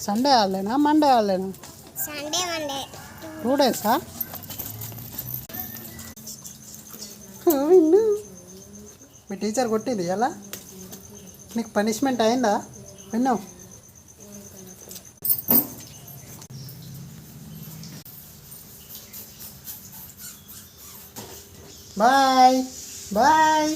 Sunday హాలిడేనా Monday హాలిడేనా? Sunday Monday 2 డేసా? విన్ను మీ టీచర్ కొట్టింది ఎలా? నీకు పనిష్మెంట్ అయిందా విన్ను? Bye bye.